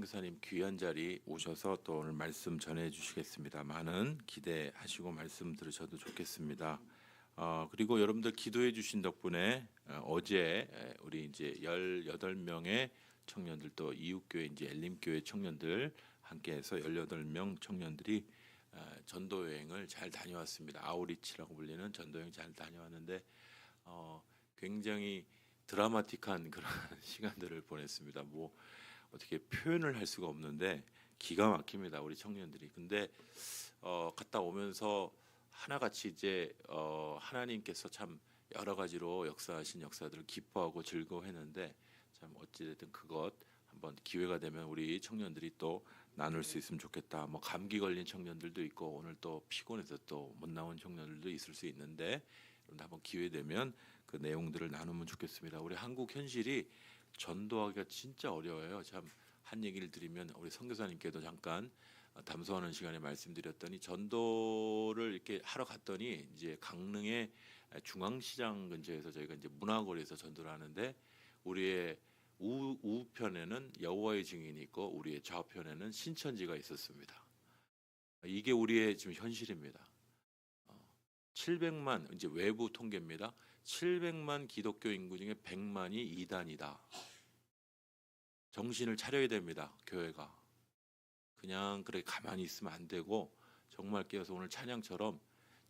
선교사님 귀한 자리 오셔서 또 오늘 말씀 전해 주시겠습니다. 많은 기대하시고 말씀 들으셔도 좋겠습니다. 그리고 여러분들 기도해 주신 덕분에 어제 우리 이제 18명의 청년들 또 이웃교회 이제 엘림교회 청년들 함께해서 18명 청년들이 전도 여행을 잘 다녀왔습니다. 아우리치라고 불리는 전도 여행 잘 다녀왔는데 굉장히 드라마틱한 그런 시간들을 보냈습니다. 뭐 어떻게 표현을 할 수가 없는데 기가 막힙니다. 우리 청년들이. 근데 갔다 오면서 하나같이 이제 하나님께서 참 여러 가지로 역사하신 역사들을 기뻐하고 즐거워했는데 참 어찌됐든 그것 한번 기회가 되면 우리 청년들이 또 나눌 수 있으면 좋겠다. 뭐 감기 걸린 청년들도 있고 오늘 또 피곤해서 또 못 나온 청년들도 있을 수 있는데 한번 기회 되면 그 내용들을 나누면 좋겠습니다. 우리 한국 현실이 전도하기가 진짜 어려워요. 참 한 얘기를 드리면 우리 선교사님께도 잠깐 담소하는 시간에 말씀드렸더니 전도를 이렇게 하러 갔더니 이제 강릉의 중앙시장 근처에서 저희가 이제 문화거리에서 전도를 하는데 우리의 우편에는 여호와의 증인이 있고 우리의 좌편에는 신천지가 있었습니다. 이게 우리의 지금 현실입니다. 700만 이제 외부 통계입니다. 700만 기독교 인구 중에 100만이 이단이다. 정신을 차려야 됩니다. 교회가 그냥 그렇게 가만히 있으면 안 되고 정말 깨어서 오늘 찬양처럼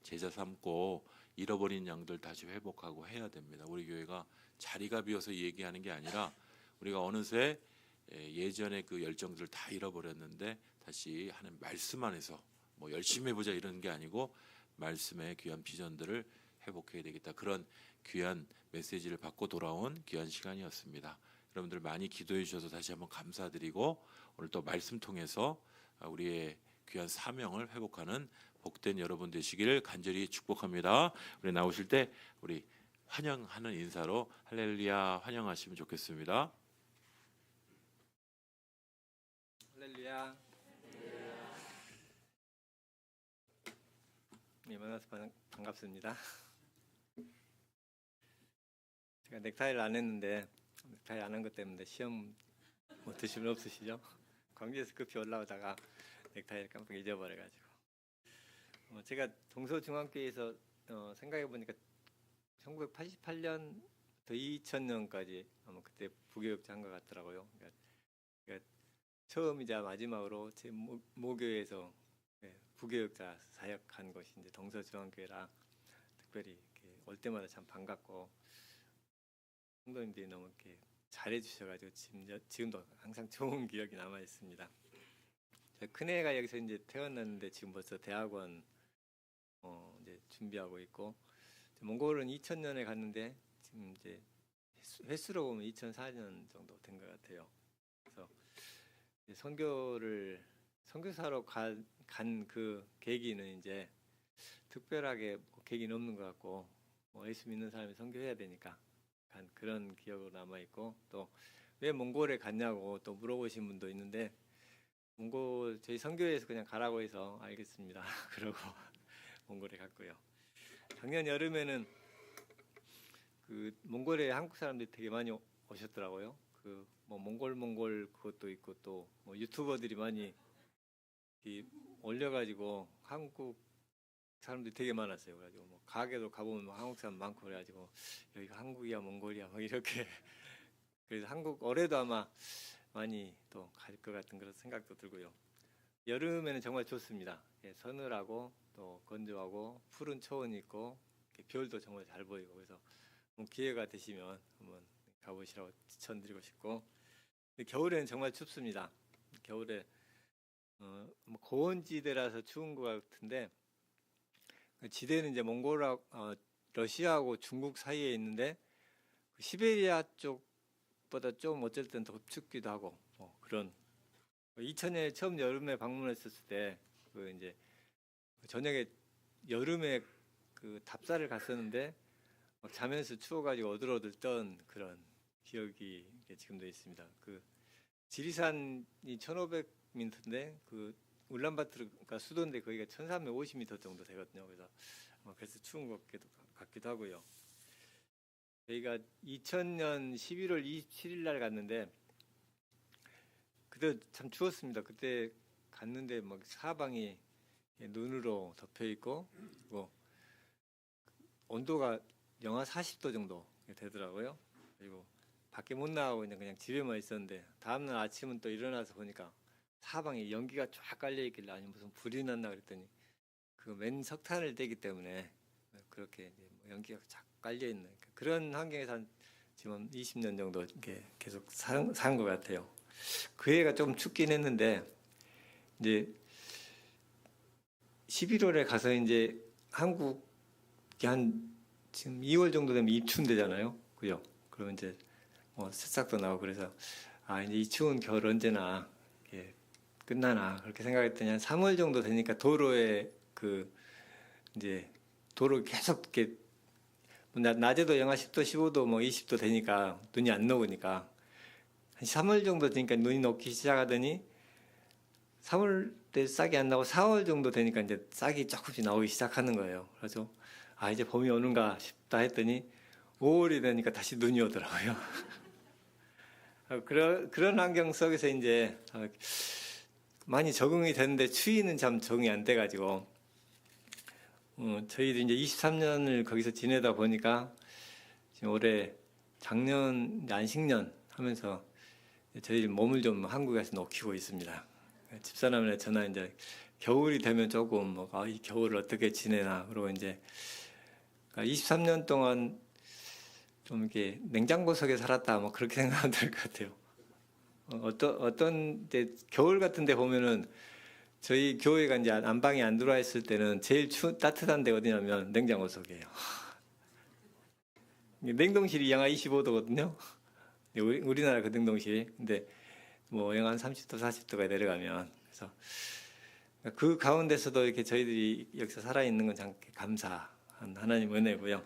제자 삼고 잃어버린 양들 다시 회복하고 해야 됩니다. 우리 교회가 자리가 비어서 얘기하는 게 아니라 우리가 어느새 예전의 그 열정들을 다 잃어버렸는데 다시 하는 말씀 안에서 뭐 열심히 해보자 이런 게 아니고 말씀의 귀한 비전들을 회복해야 되겠다. 그런 귀한 메시지를 받고 돌아온 귀한 시간이었습니다. 여러분들 많이 기도해 주셔서 다시 한번 감사드리고 오늘 또 말씀 통해서 우리의 귀한 사명을 회복하는 복된 여러분 되시기를 간절히 축복합니다. 우리 나오실 때 우리 환영하는 인사로 할렐루야 환영하시면 좋겠습니다. 할렐루야. 네, 만나서 반갑습니다. 제가 넥타이를 안 했는데 넥타이 안 한 것 때문에 시험 뭐 드실 분 없으시죠? 광주에서 급히 올라오다가 넥타이를 깜빡 잊어버려가지고 제가 동서중앙교회에서 생각해 보니까 1988년부터 2000년까지 아마 그때 부교육자 한 것 같더라고요. 그러니까 처음이자 마지막으로 제 모교에서 부교육자 사역한 것이 이제 동서중앙교회라 특별히 이렇게 올 때마다 참 반갑고 성도님들이 너무 이렇게 잘해 주셔가지고 지금도 항상 좋은 기억이 남아 있습니다. 큰애가 여기서 이제 태어났는데 지금 벌써 대학원 이제 준비하고 있고 몽골은 2000년에 갔는데 지금 이제 횟수로 보면 2004년 정도 된 것 같아요. 그래서 선교사로 간 그 계기는 이제 특별하게 계기는 없는 것 같고 예수 믿는 사람이 선교해야 되니까 간 그런 기억으로 남아 있고 또 왜 몽골에 갔냐고 또 물어보신 분도 있는데 몽골 저희 선교회에서 그냥 가라고 해서 알겠습니다. 그러고 몽골에 갔고요. 작년 여름에는 그 몽골에 한국 사람들이 되게 많이 오셨더라고요. 그 뭐 몽골 그것도 있고 또 뭐 유튜버들이 많이 올려가지고 한국 사람들이 되게 많았어요. 그래가지고 뭐 가게도 가보면 뭐 한국 사람 많고 그래가지고 여기가 한국이야 몽골이야 막 이렇게 그래서 한국 올해도 아마 많이 또 갈 것 같은 그런 생각도 들고요. 여름에는 정말 좋습니다. 서늘하고 또 건조하고 푸른 초원이 있고 별도 정말 잘 보이고 그래서 뭐 기회가 되시면 한번 가보시라고 추천드리고 싶고 겨울에는 정말 춥습니다. 겨울에 뭐 고원지대라서 추운 것 같은데 지대는 이제 러시아하고 중국 사이에 있는데 시베리아 쪽보다 좀 어쩔 땐 더 춥기도 하고 그런 2000년에 처음 여름에 방문했었을 때 그 이제 저녁에 여름에 그 답사를 갔었는데 막 자면서 추워가지고 어들어들 떤 그런 기억이 지금도 있습니다. 그 지리산이 1500m인데 그 울란바토르가 수도인데 거기가 1350m 정도 되거든요. 그래서 추운 것 같기도 하고요. 저희가 2000년 11월 27일 날 갔는데 그때 참 추웠습니다. 그때 갔는데 막 사방이 눈으로 덮여 있고 그리고 온도가 영하 40도 정도 되더라고요. 그리고 밖에 못 나가고 그냥 집에만 있었는데 다음날 아침은 또 일어나서 보니까 사방에 연기가 쫙 깔려 있길래 아니 무슨 불이 났나 그랬더니 그 맨 석탄을 떼기 때문에 그렇게 이제 뭐 연기가 쫙 깔려 있는 그런 환경에서 한 지금 20년 정도 이렇게 계속 산 것 같아요. 그 해가 좀 춥긴 했는데 이제 11월에 가서 이제 한국이 한 지금 2월 정도 되면 입춘되잖아요. 그죠? 그러면 이제 뭐 새싹도 나오고 그래서 아 이제 이 추운 겨울 언제나 이렇게 끝나나 그렇게 생각했더니 한 3월 정도 되니까 도로에 그 이제 도로 계속 이렇게 낮에도 영하 10도, 15도, 뭐 20도 되니까 눈이 안 녹으니까 한 3월 정도 되니까 눈이 녹기 시작하더니 3월 때 싹이 안 나고 4월 정도 되니까 이제 싹이 조금씩 나오기 시작하는 거예요. 그래서 아 이제 봄이 오는가 싶다 했더니 5월이 되니까 다시 눈이 오더라고요. 그런 환경 속에서 이제 많이 적응이 됐는데 추위는 참 적응이 안 돼가지고 저희도 이제 23년을 거기서 지내다 보니까 지금 올해 작년 안식년 하면서 저희 몸을 좀 한국에서 녹이고 있습니다. 집사람에 전화 이제 겨울이 되면 조금 이 겨울을 어떻게 지내나 그러고 이제 23년 동안 좀 이렇게 냉장고 속에 살았다 뭐 그렇게 생각하면 될 것 같아요. 어떤 데 겨울 같은 데 보면은 저희 교회가 이제 안방에 안 들어와 있을 때는 제일 따뜻한 데 어디냐면 냉장고 속이에요. 냉동실이 영하 25도거든요. 우리나라 그 냉동실이. 근데 뭐 영하 30도, 40도가 내려가면 그래서 그 가운데서도 이렇게 저희들이 여기서 살아 있는 건 참 감사한 하나님 은혜고요.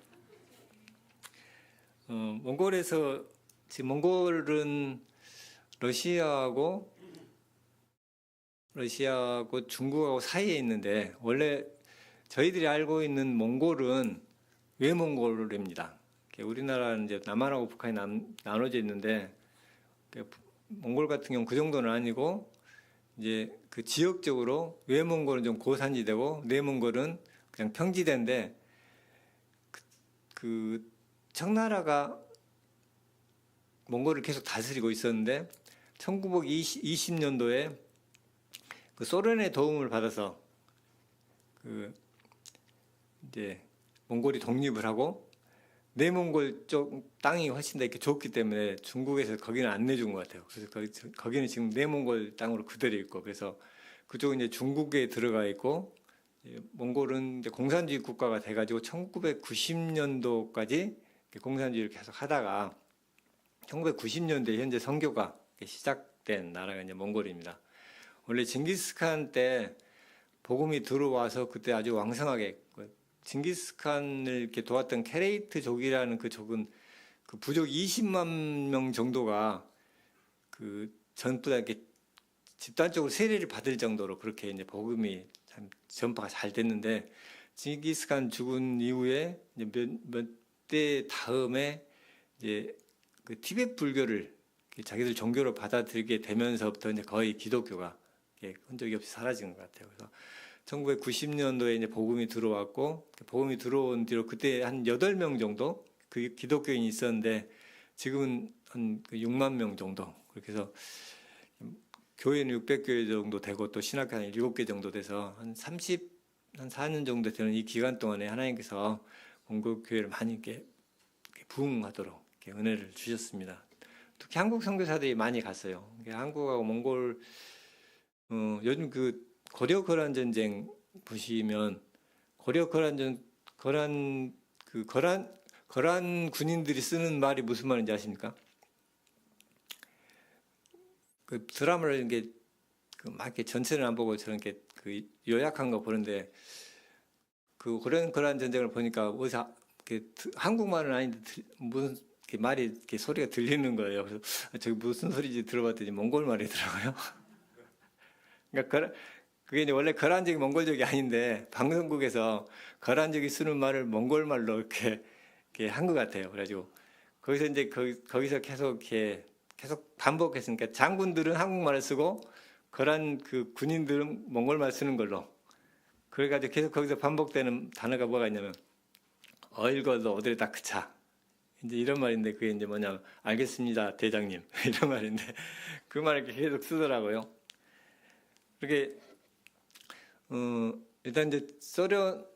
몽골에서 지금 몽골은 러시아하고 중국하고 사이에 있는데 원래 저희들이 알고 있는 몽골은 외몽골입니다. 우리나라는 이제 남한하고 북한이 나눠져 있는데 몽골 같은 경우 그 정도는 아니고 이제 그 지역적으로 외몽골은 좀 고산지대고 내몽골은 그냥 평지대인데 그 청나라가 몽골을 계속 다스리고 있었는데 1920년도에 그 소련의 도움을 받아서 그 이제 몽골이 독립을 하고 내몽골 쪽 땅이 훨씬 더 이렇게 좋기 때문에 중국에서 거기는 안 내준 것 같아요. 그래서 거기는 지금 내몽골 땅으로 그대로 있고 그래서 그쪽은 이제 중국에 들어가 있고 몽골은 이제 공산주의 국가가 돼가지고 1990년도까지 공산주의를 계속 하다가 1990년대 현재 선교가 시작된 나라가 이제 몽골입니다. 원래 징기스칸 때 복음이 들어와서 그때 아주 왕성하게 징기스칸을 이렇게 도왔던 케레이트족이라는 그 족은 그 부족 20만 명 정도가 그 전부 다 이렇게 집단적으로 세례를 받을 정도로 그렇게 이제 복음이 참 전파가 잘 됐는데 징기스칸 죽은 이후에 이제 몇 대 다음에 이제 그 티베트 불교를 자기들 종교로 받아들이게 되면서부터 이제 거의 기독교가 흔적이 없이 사라진 것 같아요. 그래서 1990년도에 이제 복음이 들어왔고 복음이 들어온 뒤로 그때 한 8명 정도 그 기독교인이 있었는데 지금은 한 6만 명 정도 그렇게 해서 교회는 600교회 정도 되고 또 신학교 한 7개 정도 돼서 한 4년 정도 되는 이 기간 동안에 하나님께서 몽골 교회를 많이 이렇게 부흥하도록 이렇게 은혜를 주셨습니다. 특히 한국 선교사들이 많이 갔어요. 한국하고 몽골 요즘 그 고려 거란 전쟁 보시면 거란 군인들이 쓰는 말이 무슨 말인지 아십니까? 그 드라마를 이렇게 막 이렇게 전체를 안 보고 저런 게 그 요약한 거 보는데 그 거란 전쟁을 보니까 어디서 한국말은 아닌데 무슨 말이 이렇게 소리가 들리는 거예요. 그래서 저기 무슨 소리인지 들어봤더니 몽골 말이더라고요. 그러니까 그게 이제 원래 거란족이 몽골족이 아닌데 방송국에서 거란족이 쓰는 말을 몽골 말로 이렇게 한 것 같아요. 그래가지고 거기서 이제 거기서 계속 계속 반복했으니까 장군들은 한국말을 쓰고 거란 그 군인들은 몽골말 쓰는 걸로. 그래가지고 계속 거기서 반복되는 단어가 뭐가 있냐면 어일거도 어디에다 그차. 이제 이런 말인데 그게 이제 뭐냐면 알겠습니다 대장님 이런 말인데 그 말을 이렇게 계속 쓰더라고요. 그렇게 일단 이제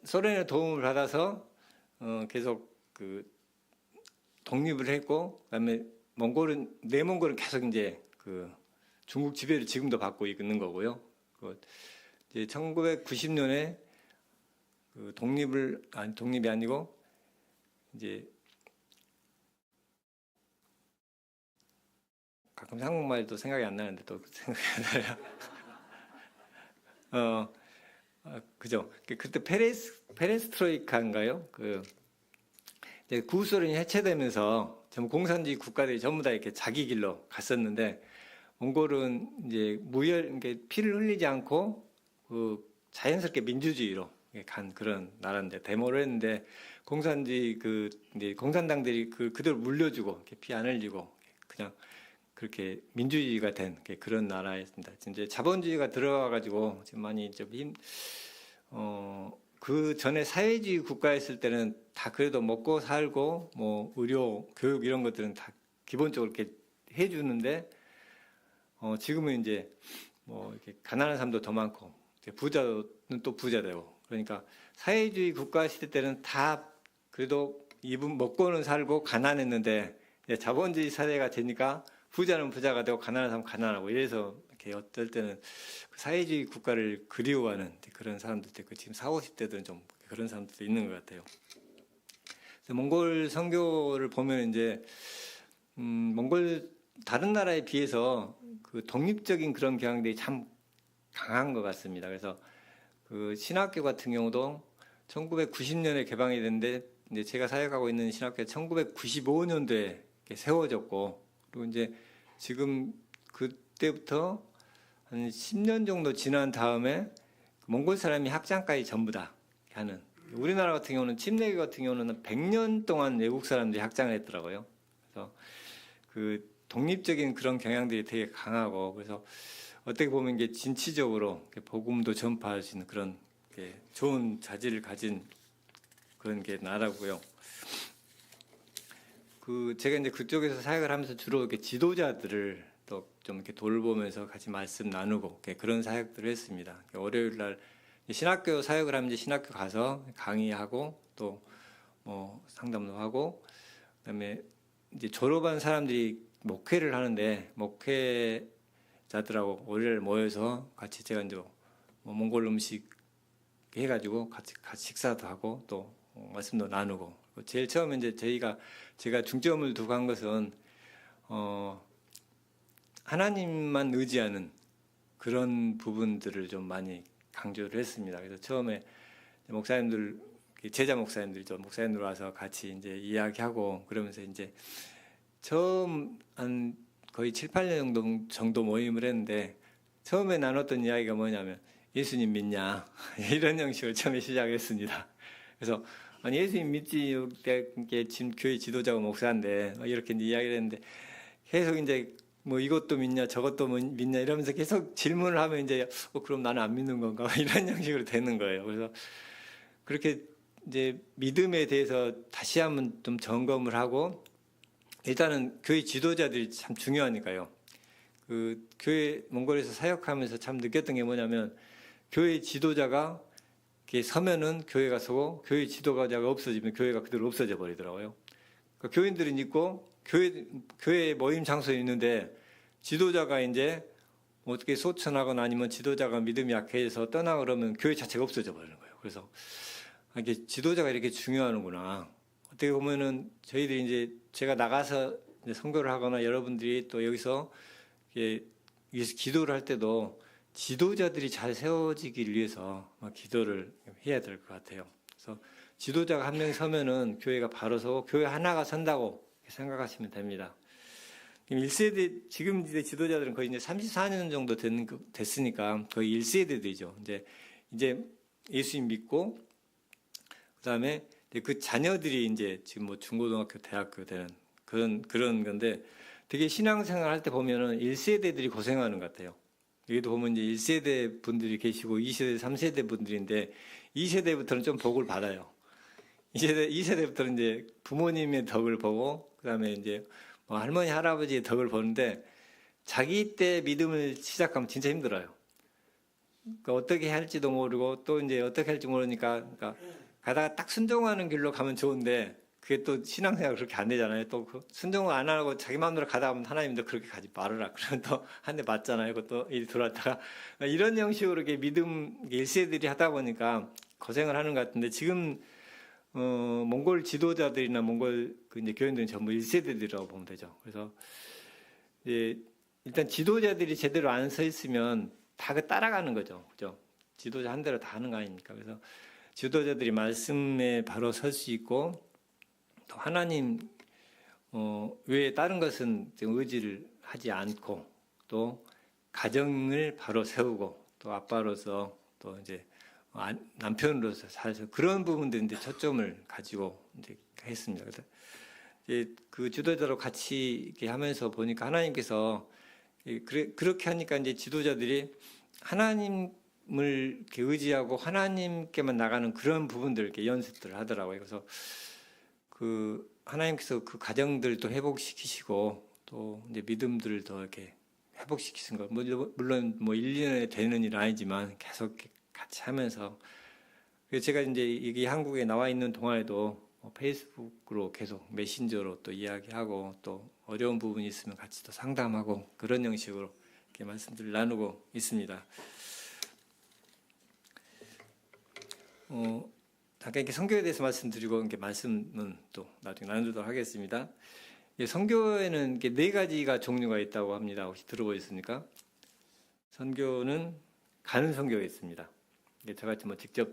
소련의 도움을 받아서 계속 그 독립을 했고 그다음에 내몽골은 계속 이제 그 중국 지배를 지금도 받고 있는 거고요. 이제 1990년에 그 독립이 아니고 이제 가끔 한국말도 생각이 안 나는데 또 생각이 안 나요. 그죠. 그때 페레스트로이카인가요? 이제 구소련이 해체되면서 전부 공산주의 국가들이 전부 다 이렇게 자기 길로 갔었는데 몽골은 이제 이렇게 피를 흘리지 않고 자연스럽게 민주주의로 간 그런 나라인데 데모를 했는데 공산주의 이제 공산당들이 그대로 물려주고 피 안 흘리고 그냥 그렇게 민주주의가 된 그런 나라였습니다. 이제 자본주의가 들어와가지고 지금 많이 좀 그 전에 사회주의 국가였을 때는 다 그래도 먹고 살고 뭐 의료, 교육 이런 것들은 다 기본적으로 이렇게 해주는데 지금은 이제 뭐 이렇게 가난한 사람도 더 많고 부자는 또 부자 되고 그러니까 사회주의 국가 시대 때는 다 그래도 먹고는 살고 가난했는데 이제 자본주의 사회가 되니까 부자는 부자가 되고 가난한 사람은 가난하고 이래서 이렇게 어떨 때는 사회주의 국가를 그리워하는 그런 사람들도 있고 지금 40, 50대들은 좀 그런 사람들도 있는 것 같아요. 몽골 선교를 보면 이제 몽골 다른 나라에 비해서 그 독립적인 그런 경향들이 참 강한 것 같습니다. 그래서 그 신학교 같은 경우도 1990년에 개방이 됐는데 이제 제가 사역하고 있는 신학교가 1995년도에 세워졌고 그리고 이제 지금 그때부터 한 10년 정도 지난 다음에 몽골 사람이 학장까지 전부 다 하는 우리나라 같은 경우는 침례교 같은 경우는 100년 동안 외국 사람들이 학장을 했더라고요. 그래서 그 독립적인 그런 경향들이 되게 강하고 그래서 어떻게 보면 이게 진취적으로 복음도 전파할 수 있는 그런 좋은 자질을 가진 그런 게 나라고요. 제가 이제 그쪽에서 사역을 하면서 주로 이렇게 지도자들을 또 좀 이렇게 돌보면서 같이 말씀 나누고 그런 사역들을 했습니다. 월요일 날 신학교 사역을 하면 이제 신학교 가서 강의하고 또 뭐 상담도 하고 그다음에 이제 졸업한 사람들이 목회를 하는데 목회자들하고 월요일 모여서 같이 제가 이제 뭐 몽골 음식 해가지고 같이 식사도 하고 또 말씀도 나누고 제일 처음에 이제 제가 중점을 두고 한 것은 하나님만 의지하는 그런 부분들을 좀 많이 강조를 했습니다. 그래서 처음에 목사님들 제자 목사님들 와서 같이 이제 이야기하고 그러면서 이제 처음 한 거의 7, 8년 정도 모임을 했는데 처음에 나눴던 이야기가 뭐냐면 예수님 믿냐 이런 형식으로 처음에 시작했습니다. 그래서 아니 예수님 믿지 지금 교회 지도자고 목사인데 이렇게 이야기를 했는데 계속 이제 뭐 이것도 믿냐 저것도 믿냐 이러면서 계속 질문을 하면 이제 그럼 나는 안 믿는 건가 이런 형식으로 되는 거예요. 그래서 그렇게 이제 믿음에 대해서 다시 한번 좀 점검을 하고 일단은 교회 지도자들이 참 중요하니까요. 교회 몽골에서 사역하면서 참 느꼈던 게 뭐냐면 교회 지도자가 이렇게 서면은 교회가 서고 교회 지도자가 없어지면 교회가 그대로 없어져 버리더라고요. 그러니까 교인들은 있고 교회 모임 장소에 있는데 지도자가 이제 어떻게 소천하거나 아니면 지도자가 믿음이 약해서 떠나 그러면 교회 자체가 없어져 버리는 거예요. 그래서 이게 지도자가 이렇게 중요하는구나. 어떻게 보면은 저희들이 이제 제가 나가서 이제 선교를 하거나 여러분들이 또 여기서 기도를 할 때도 지도자들이 잘 세워지기 위해서 기도를 해야 될 것 같아요. 그래서 지도자가 한 명 서면은 교회가 바로 서고 교회 하나가 선다고 생각하시면 됩니다. 1세대 지금 이제 지도자들은 거의 이제 34년 정도 됐으니까 거의 1세대들이죠. 이제 예수님 믿고 그다음에 그 자녀들이 이제 지금 뭐 중고등학교, 대학교 되는 그런 건데 되게 신앙생활 할 때 보면은 1세대들이 고생하는 것 같아요. 여기도 보면 이제 1세대 분들이 계시고 2세대, 3세대 분들인데 2세대부터는 좀 복을 받아요. 2세대부터는 이제 부모님의 덕을 보고 그다음에 이제 뭐 할머니, 할아버지의 덕을 보는데 자기 때 믿음을 시작하면 진짜 힘들어요. 그러니까 어떻게 해야 할지도 모르고 또 이제 어떻게 할지 모르니까 그러니까 가다가 딱 순종하는 길로 가면 좋은데 그게 또 신앙생활 그렇게 안 되잖아요. 또 순종을 안 하고 자기 마음대로 가다 보면 하나님도 그렇게 가지 말아라. 그러면 또 한 대 맞잖아요. 그것도 일 들어왔다가 이런 형식으로 이렇게 믿음 1세들이 하다 보니까 고생을 하는 것 같은데 지금 몽골 지도자들이나 몽골 그 이제 교인들은 전부 1세대들이라고 보면 되죠. 그래서 이제 일단 지도자들이 제대로 안 서 있으면 다 그 따라가는 거죠. 그죠? 지도자 한 대로 다 하는 거 아닙니까? 그래서 지도자들이 말씀에 바로 설 수 있고 또 하나님 외에 다른 것은 의지를 하지 않고 또 가정을 바로 세우고 또 아빠로서 또 이제 남편으로서 살아서 그런 부분들인데 초점을 가지고 이제 했습니다. 그래서 이제 그 지도자로 같이 이렇게 하면서 보니까 하나님께서 그렇게 하니까 이제 지도자들이 하나님을 이렇게 의지하고 하나님께만 나가는 그런 부분들 이렇게 연습들을 하더라고요. 그래서 그 하나님께서 그 가정들도 회복시키시고 또 이제 믿음들을 더 이렇게 회복시키신 거 물론 뭐 1년에 되는 일은 아니지만 계속 같이 하면서 제가 이제 여기 한국에 나와 있는 동안에도 페이스북으로 계속 메신저로 또 이야기하고 또 어려운 부분이 있으면 같이 또 상담하고 그런 형식으로 이렇게 말씀들을 나누고 있습니다. 잠깐 이렇게 선교에 대해서 말씀드리고 이렇게 말씀은 또 나중에 나누도록 하겠습니다. 선교에는 이렇게 4가지가 종류가 있다고 합니다. 혹시 들어보셨습니까? 선교는 가는 선교가 있습니다. 저같이 뭐 직접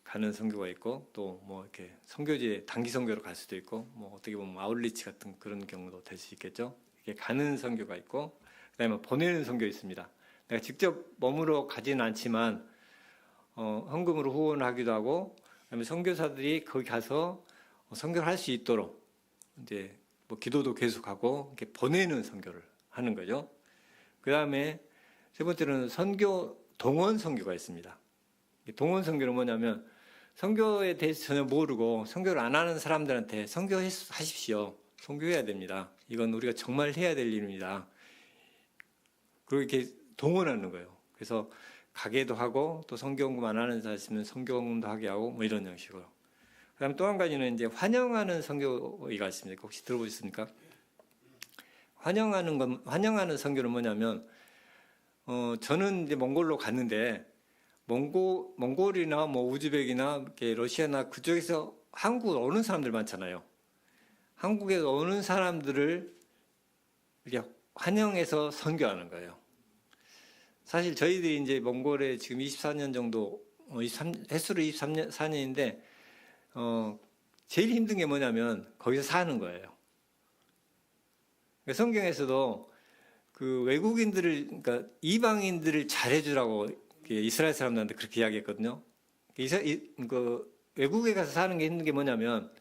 가는 선교가 있고 또 뭐 이렇게 선교지에 단기 선교로 갈 수도 있고 뭐 어떻게 보면 아웃리치 같은 그런 경우도 될 수 있겠죠. 이게 가는 선교가 있고 그다음에 보내는 선교 있습니다. 내가 직접 머무러 가지는 않지만 헌금으로 후원하기도 하고 그다음에 선교사들이 거기 가서 선교를 할 수 있도록 이제 뭐 기도도 계속하고 이렇게 보내는 선교를 하는 거죠. 그다음에 세 번째로는 선교 동원 선교가 있습니다. 동원 선교는 뭐냐면 선교에 대해서 전혀 모르고 선교를 안 하는 사람들한테 선교하십시오. 선교해야 됩니다. 이건 우리가 정말 해야 될 일입니다. 그리고 이렇게 동원하는 거예요. 그래서 가게도 하고 또 선교헌금 안 하는 사람 있으면 선교헌금도 하게 하고 뭐 이런 형식으로. 그다음 또 한 가지는 이제 환영하는 선교가 있습니다. 혹시 들어보셨습니까? 환영하는 선교는 뭐냐면 저는 이제 몽골로 갔는데 몽골이나 뭐 우즈벡이나 이렇게 러시아나 그쪽에서 한국을 오는 사람들 많잖아요. 한국에 오는 사람들을 이렇게 환영해서 선교하는 거예요. 사실 저희들이 이제 몽골에 지금 24년 정도, 횟수로 24년인데, 제일 힘든 게 뭐냐면 거기서 사는 거예요. 성경에서도 그 외국인들을, 그러니까 이방인들을 잘해주라고 이스라엘 사람들한테 그렇게 이야기했거든요. 그 외국에 가서 사는 게 힘든 게 뭐냐면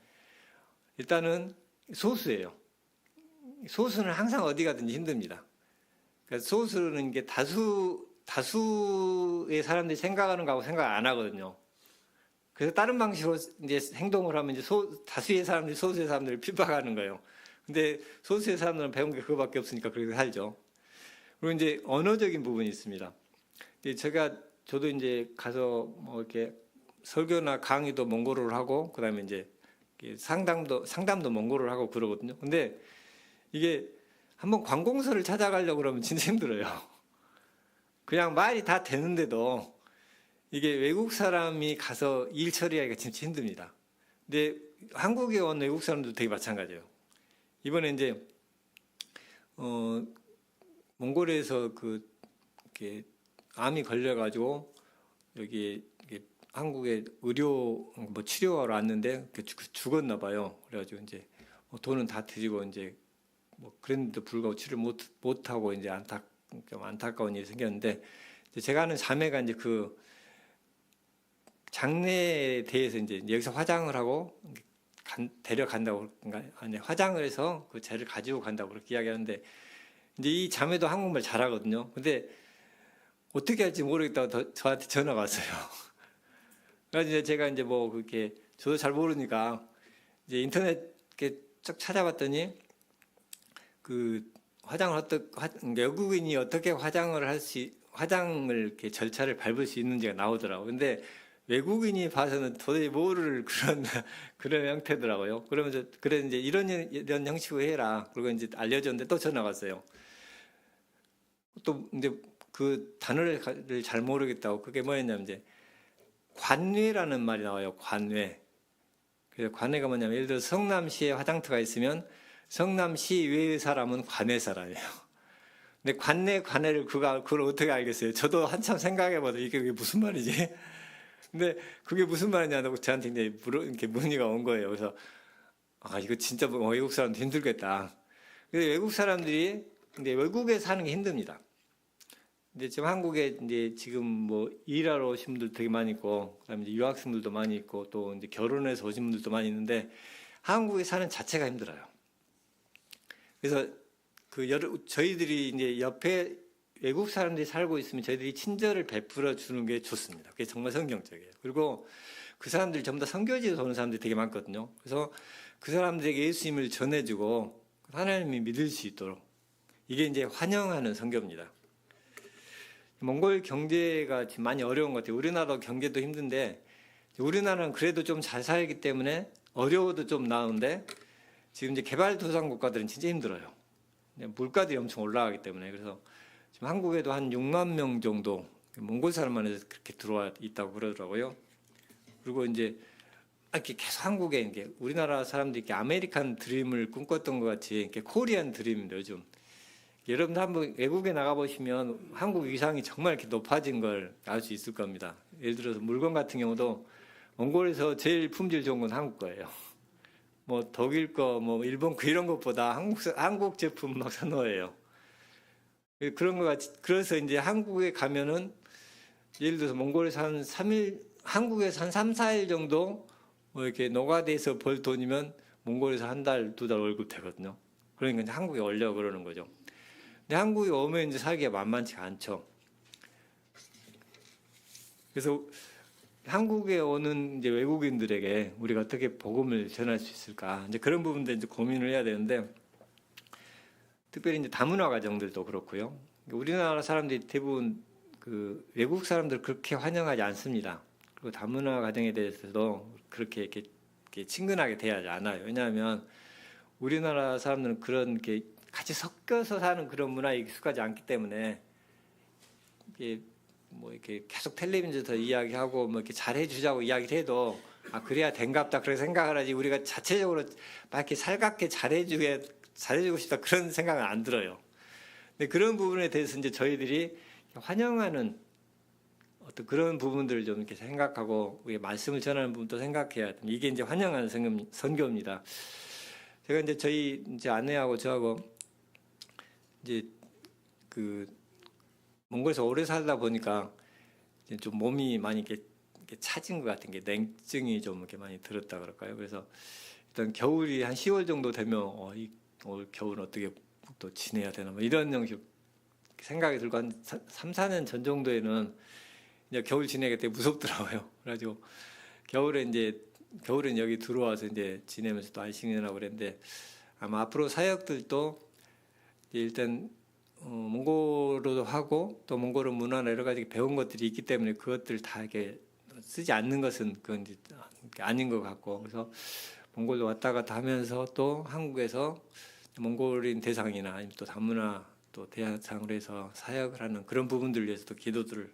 일단은 소수예요. 소수는 항상 어디 가든지 힘듭니다. 그러니까 소수는 이게 다수의 사람들이 생각하는 거하고 생각 안 하거든요. 그래서 다른 방식으로 이제 행동을 하면 이제 다수의 사람들이 소수의 사람들을 핍박하는 거예요. 근데 소수의 사람들은 배운 게 그거밖에 없으니까 그렇게 살죠. 그리고 이제 언어적인 부분이 있습니다. 저도 이제 가서 뭐 이렇게 설교나 강의도 몽골어로 하고 그다음에 이제 상담도 몽골어로 하고 그러거든요. 근데 이게 한번 관공서를 찾아가려고 그러면 진짜 힘들어요. 그냥 말이 다 되는데도 이게 외국 사람이 가서 일 처리하기가 진짜 힘듭니다. 근데 한국에 온 외국 사람들도 되게 마찬가지예요. 이번에 이제 몽골에서 이렇게 암이 걸려가지고 여기 한국에 의료 뭐 치료하러 왔는데 죽었나 봐요. 그래가지고 이제 돈은 다 드리고 이제 뭐 그랬는데도 불구하고 치료를 못 하고 이제 안타까운 일이 생겼는데 제가 아는 자매가 이제 그 장례에 대해서 이제 여기서 화장을 하고 데려간다고 그런가? 아니, 화장을 해서 그 쟤를 가지고 간다고 그렇게 이야기하는데 이제 이 자매도 한국말 잘하거든요. 근데 어떻게 할지 모르겠다고 저한테 전화가 왔어요. 그래서 이제 제가 이제 뭐 그렇게 저도 잘 모르니까 이제 인터넷 이렇게 쭉 찾아봤더니 그 외국인이 어떻게 화장을 이렇게 절차를 밟을 수 있는지가 나오더라고요. 근데 외국인이 봐서는 도저히 모를 그런 형태더라고요. 그러면서 그래 이제 이런 형식으로 해라. 그리고 이제 알려줬는데 또 전화가 왔어요. 또 이제 그 단어를 잘 모르겠다고. 그게 뭐였냐면 이제 관외라는 말이 나와요. 관외. 그래서 관외가 뭐냐면 예를 들어 성남시에 화장터가 있으면 성남시 외의 사람은 관외 사람이에요. 근데 관외를 그걸 어떻게 알겠어요? 저도 한참 생각해봐도 이게 무슨 말이지? 근데 그게 무슨 말이냐고 저한테 이제 이렇게 문의가 온 거예요. 그래서 아 이거 진짜 외국 사람도 힘들겠다. 근데 외국 사람들이 근데 외국에 사는 게 힘듭니다. 근데 지금 한국에 이제 지금 뭐 일하러 오신 분들 되게 많이 있고, 그다음에 이제 유학생들도 많이 있고, 또 이제 결혼해서 오신 분들도 많이 있는데 한국에 사는 자체가 힘들어요. 그래서 저희들이 이제 옆에 외국 사람들이 살고 있으면 저희들이 친절을 베풀어 주는 게 좋습니다. 그게 정말 성경적이에요. 그리고 그 사람들이 전부 다 선교지에서 오는 사람들이 되게 많거든요. 그래서 그 사람들에게 예수님을 전해주고 하나님이 믿을 수 있도록 이게 이제 환영하는 선교입니다. 몽골 경제가 지금 많이 어려운 것 같아요. 우리나라 경제도 힘든데 우리나라는 그래도 좀 잘 살기 때문에 어려워도 좀 나은데 지금 이제 개발도상 국가들은 진짜 힘들어요. 물가들이 엄청 올라가기 때문에. 그래서 지금 한국에도 한 6만 명 정도 몽골 사람만 해서 그렇게 들어와 있다고 그러더라고요. 그리고 이제 이렇게 계속 한국에 이렇게 우리나라 사람들이 이렇게 아메리칸 드림을 꿈꿨던 것 같이 이렇게 코리안 드림인데 요즘 여러분들 한번 외국에 나가 보시면 한국 위상이 정말 이렇게 높아진 걸 알 수 있을 겁니다. 예를 들어서 물건 같은 경우도 몽골에서 제일 품질 좋은 건 한국 거예요. 뭐 독일 거, 뭐 일본 거 이런 것보다 한국 제품 막 선호해요. 그런 거 같이 그래서 이제 한국에 가면은 예를 들어서 몽골에서 한 3일, 한국에서 한 3, 4일 정도 뭐 이렇게 노가다에서 벌 돈이면 몽골에서 한 달, 2달 월급 되거든요. 그러니까 이제 한국에 오려고 그러는 거죠. 근데 한국에 오면 이제 살기가 만만치가 않죠. 그래서 한국에 오는 이제 외국인들에게 우리가 어떻게 복음을 전할 수 있을까? 이제 그런 부분들 이제 고민을 해야 되는데, 특별히 이제 다문화 가정들도 그렇고요. 우리나라 사람들이 대부분 그 외국 사람들 그렇게 환영하지 않습니다. 그리고 다문화 가정에 대해서도 그렇게 이렇게 친근하게 대하지 않아요. 왜냐하면 우리나라 사람들은 그런 게 같이 섞여서 사는 그런 문화에 익숙하지 않기 때문에 이게 뭐 이렇게 계속 텔레비전에서 이야기하고 뭐 이렇게 잘해주자고 이야기를 해도 아 그래야 된갑다 그렇게 생각을 하지 우리가 자체적으로 막 이렇게 살갑게 잘해주고 싶다 그런 생각은 안 들어요. 근데 그런 부분에 대해서 이제 저희들이 환영하는 어떤 그런 부분들을 좀 이렇게 생각하고 우리 말씀을 전하는 부분도 생각해야 돼. 이게 이제 환영하는 선교입니다. 제가 이제 저희 이제 아내하고 저하고 이제 그 몽골에서 오래 살다 보니까 이제 좀 몸이 많이 이렇게 차진 것 같은 게 냉증이 좀 이렇게 많이 들었다 그럴까요? 그래서 일단 겨울이 한 10월 정도 되면 올 겨울은 어떻게 또 지내야 되나 뭐 이런 형식 생각이 들고 한 3, 4년 전 정도에는 이제 겨울 지내기 되게 무섭더라고요. 그래가지고 겨울엔 여기 들어와서 이제 지내면서 또 안식년하고 그랬는데 아마 앞으로 사역들도 일단 몽골어도 하고 또 몽골어 문화나 여러 가지 배운 것들이 있기 때문에 그것들 다 이렇게 쓰지 않는 것은 그건 이제 아닌 것 같고 그래서 몽골도 왔다 갔다 하면서 또 한국에서 몽골인 대상이나 아니면 또 다문화 또 대상으로 해서 사역을 하는 그런 부분들을 위해서도 기도들을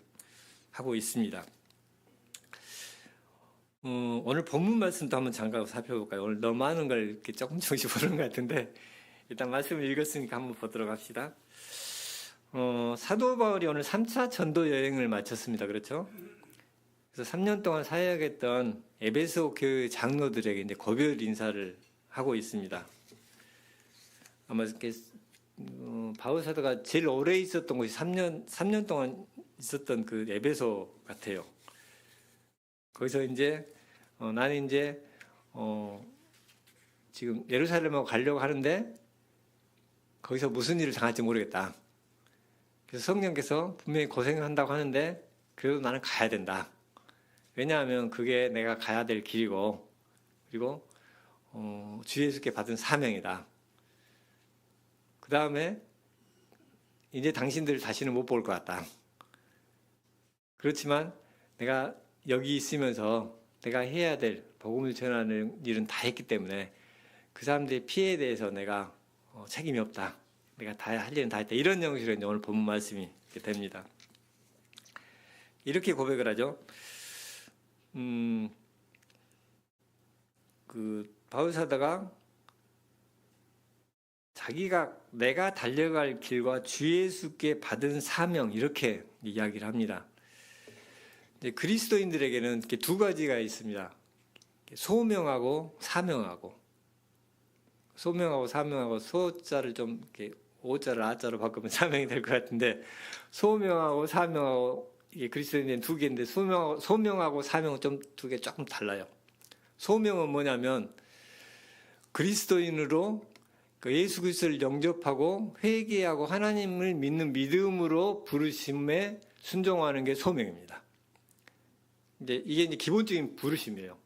하고 있습니다. 오늘 본문 말씀도 한번 잠깐 살펴볼까요? 오늘 너무 많은 걸 이렇게 조금씩 보는 것 같은데 일단 말씀을 읽었으니까 한번 보도록 합시다. 사도 바울이 오늘 3차 전도 여행을 마쳤습니다. 그렇죠? 그래서 3년 동안 사역했던 에베소 교회 장로들에게 이제 고별 인사를 하고 있습니다. 아마 이렇게 바울 사도가 제일 오래 있었던 곳이 3년 동안 있었던 그 에베소 같아요. 거기서 이제 나는 이제 지금 예루살렘으로 가려고 하는데 거기서 무슨 일을 당할지 모르겠다. 그래서 성령께서 분명히 고생을 한다고 하는데 그래도 나는 가야 된다. 왜냐하면 그게 내가 가야 될 길이고 그리고 주 예수께 받은 사명이다. 그 다음에 이제 당신들을 다시는 못 볼 것 같다. 그렇지만 내가 여기 있으면서 내가 해야 될 복음을 전하는 일은 다 했기 때문에 그 사람들의 피해에 대해서 내가 책임이 없다. 내가 다 할 일은 다 했다. 이런 형식으로 이제 오늘 본문 말씀이 됩니다. 이렇게 고백을 하죠. 그 바울 사도가 자기가 내가 달려갈 길과 주 예수께 받은 사명 이렇게 이야기를 합니다. 이제 그리스도인들에게는 이렇게 두 가지가 있습니다. 소명하고 사명하고. 소명하고 사명하고 소자를 좀 이렇게 오자를 아자로 바꾸면 사명이 될 것 같은데 소명하고 사명하고 이게 그리스도인들은 두 개인데 소명하고 사명은 좀 두 개 조금 달라요. 소명은 뭐냐면 그리스도인으로 예수 그리스도를 영접하고 회개하고 하나님을 믿는 믿음으로 부르심에 순종하는 게 소명입니다. 이게 이제 기본적인 부르심이에요.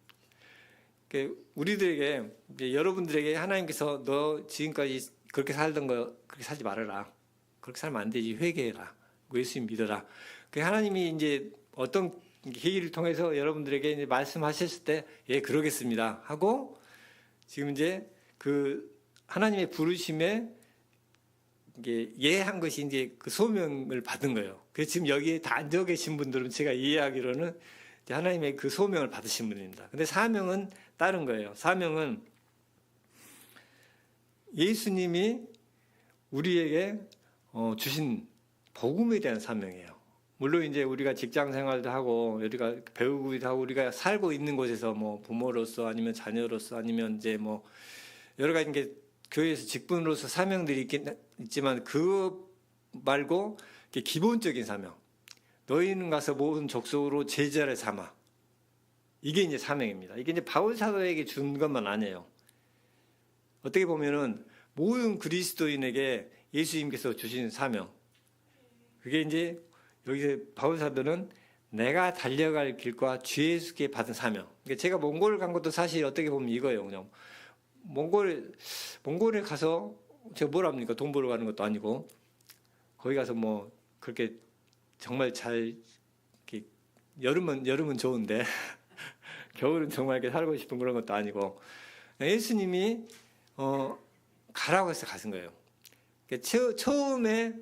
우리들에게 여러분들에게 하나님께서 너 지금까지 그렇게 살던 거 그렇게 살지 말아라. 그렇게 살면 안 되지. 회개해라. 예수님 믿어라. 하나님이 이제 어떤 계기를 통해서 여러분들에게 이제 말씀하셨을 때 예 그러겠습니다 하고 지금 이제 그 하나님의 부르심에 이게 예한 것이 이제 그 소명을 받은 거예요. 그래서 지금 여기에 다 앉아 계신 분들은 제가 이해하기로는 하나님의 그 소명을 받으신 분입니다. 근데 사명은 다른 거예요. 사명은 예수님이 우리에게 주신 복음에 대한 사명이에요. 물론 이제 우리가 직장 생활도 하고 우리가 배우기도 하고 우리가 살고 있는 곳에서 뭐 부모로서 아니면 자녀로서 아니면 이제 뭐 여러 가지 게 교회에서 직분으로서 사명들이 있지만 그거 말고 기본적인 사명. 너희는 가서 모든 족속으로 제자를 삼아. 이게 이제 사명입니다. 이게 이제 바울 사도에게 준 것만 아니에요. 어떻게 보면은 모든 그리스도인에게 예수님께서 주신 사명. 그게 이제 여기서 바울 사도는 내가 달려갈 길과 주 예수께 받은 사명. 그러니까 제가 몽골을 간 것도 사실 어떻게 보면 이거예요. 그냥 몽골에 가서 제가 뭘 합니까? 돈 벌어 가는 것도 아니고 거기 가서 뭐 그렇게 정말 잘 이렇게 여름은 좋은데 겨울은 정말 이렇게 살고 싶은 그런 것도 아니고 예수님이 가라고 해서 가신 거예요. 그러니까 처음에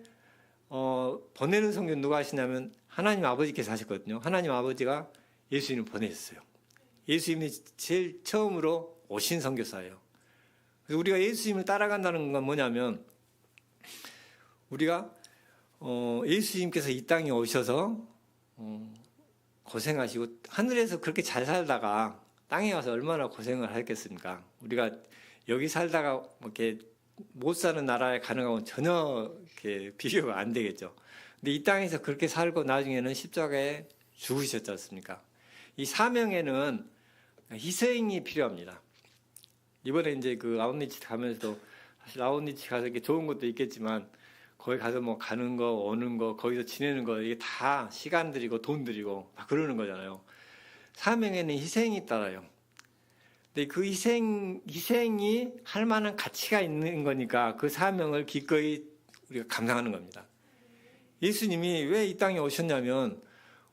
보내는 선교 누가 하시냐면 하나님 아버지께서 하셨거든요. 하나님 아버지가 예수님을 보내셨어요. 예수님이 제일 처음으로 오신 선교사예요. 그래서 우리가 예수님을 따라간다는 건 뭐냐면 우리가 예수님께서 이 땅에 오셔서 고생하시고 하늘에서 그렇게 잘 살다가 땅에 와서 얼마나 고생을 했겠습니까? 우리가 여기 살다가 이렇게 못 사는 나라에 가는 거하고는 전혀 이렇게 비교가 안 되겠죠. 근데 이 땅에서 그렇게 살고 나중에는 십자가에 죽으셨지 않습니까? 이 사명에는 희생이 필요합니다. 이번에 이제 그 아웃리치 가면서도 사실 아웃리치 가서 이렇게 좋은 것도 있겠지만 거기 가서 뭐 가는 거, 오는 거, 거기서 지내는 거 이게 다 시간 들이고 돈 들이고 다 그러는 거잖아요. 사명에는 희생이 따라요. 근데 그 희생이 할 만한 가치가 있는 거니까 그 사명을 기꺼이 우리가 감당하는 겁니다. 예수님이 왜 이 땅에 오셨냐면